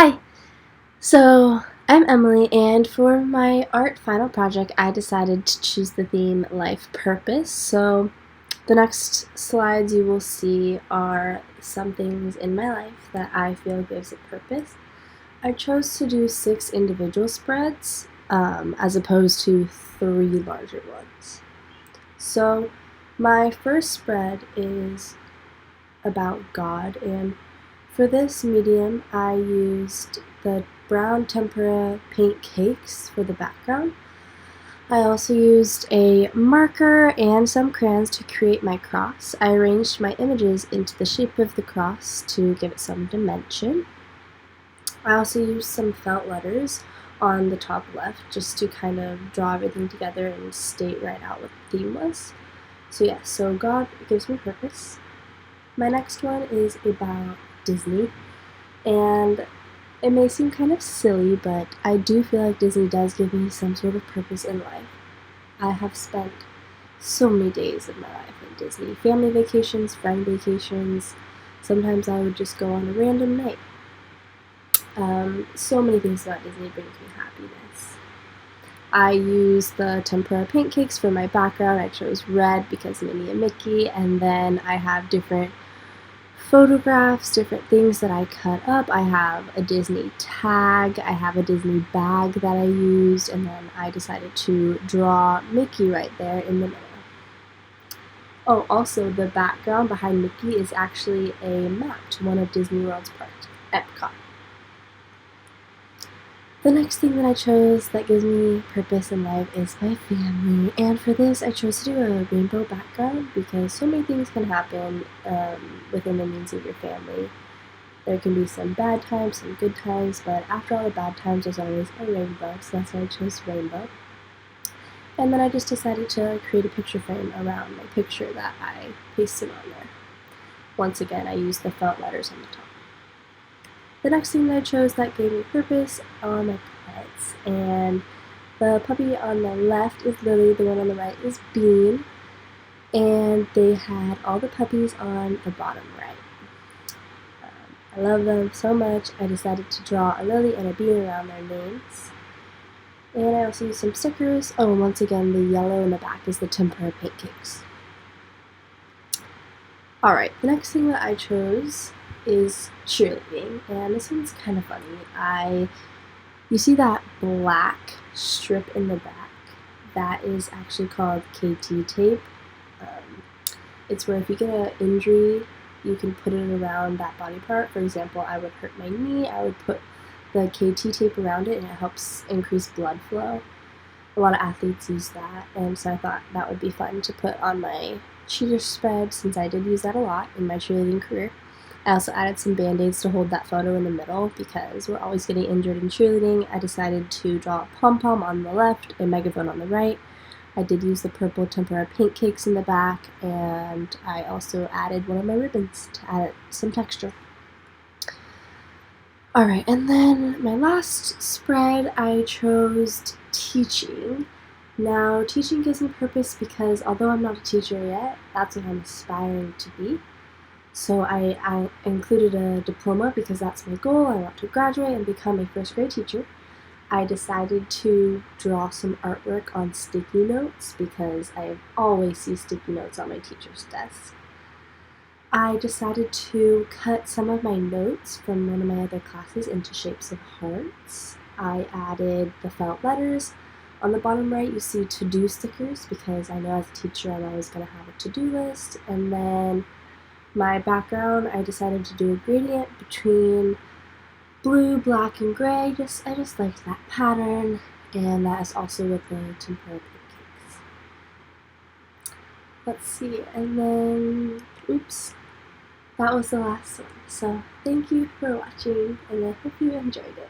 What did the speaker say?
Hi! So, I'm Emily, and for my art final project, I decided to choose the theme Life Purpose. So, the next slides you will see are some things in my life that I feel gives it purpose. I chose to do 6 individual spreads as opposed to 3 larger ones. So, my first spread is about God, and for this medium I used the brown tempera paint cakes for the background. I also used a marker and some crayons to create my cross. I arranged my images into the shape of the cross to give it some dimension. I also used some felt letters on the top left just to kind of draw everything together and state right out what the theme was. So God gives me purpose. My next one is about Disney, and it may seem kind of silly, but I do feel like Disney does give me some sort of purpose in life. I have spent so many days of my life at Disney. Family vacations, friend vacations, sometimes I would just go on a random night. So many things about Disney brings me happiness. I used the tempera paint cakes for my background. I chose red because Minnie and Mickey, and then I have different photographs, different things that I cut up. I have a Disney tag, I have a Disney bag that I used, and then I decided to draw Mickey right there in the middle. Oh, also the background behind Mickey is actually a map to one of Disney World's parks, Epcot. The next thing that I chose that gives me purpose in life is my family, and for this I chose to do a rainbow background because so many things can happen within the means of your family. There can be some bad times, some good times, but after all the bad times there's always a rainbow, so that's why I chose rainbow. And then I just decided to create a picture frame around my picture that I pasted on there. Once again, I used the felt letters on the top. The next thing that I chose that gave me purpose are my pets, and the puppy on the left is Lily, the one on the right is Bean, and they had all the puppies on the bottom right. I love them so much, I decided to draw a lily and a bean around their names. And I also used some stickers. Oh, and once again, the yellow in the back is the tempera paint cakes. Alright, the next thing that I chose is cheerleading, and this one's kind of funny. You see that black strip in the back? That is actually called KT tape. It's where if you get an injury, you can put it around that body part. For example, I would hurt my knee, I would put the KT tape around it, and it helps increase blood flow. A lot of athletes use that, and so I thought that would be fun to put on my cheer spread since I did use that a lot in my cheerleading career. I also added some band-aids to hold that photo in the middle because we're always getting injured in cheerleading. I decided to draw a pom-pom on the left, a megaphone on the right. I did use the purple tempera paint cakes in the back, and I also added one of my ribbons to add some texture. Alright, and then my last spread, I chose teaching. Now, teaching gives me purpose because although I'm not a teacher yet, that's what I'm aspiring to be. So I included a diploma because that's my goal. I want to graduate and become a first grade teacher. I decided to draw some artwork on sticky notes because I always see sticky notes on my teacher's desk. I decided to cut some of my notes from one of my other classes into shapes of hearts. I added the felt letters. On the bottom right you see to-do stickers because I know as a teacher I'm always going to have a to-do list. And then my background, I decided to do a gradient between blue, black, and gray. I just liked that pattern, and that is also with the tempera pancakes. Let's see, and then, oops, that was the last one. So thank you for watching, and I hope you enjoyed it.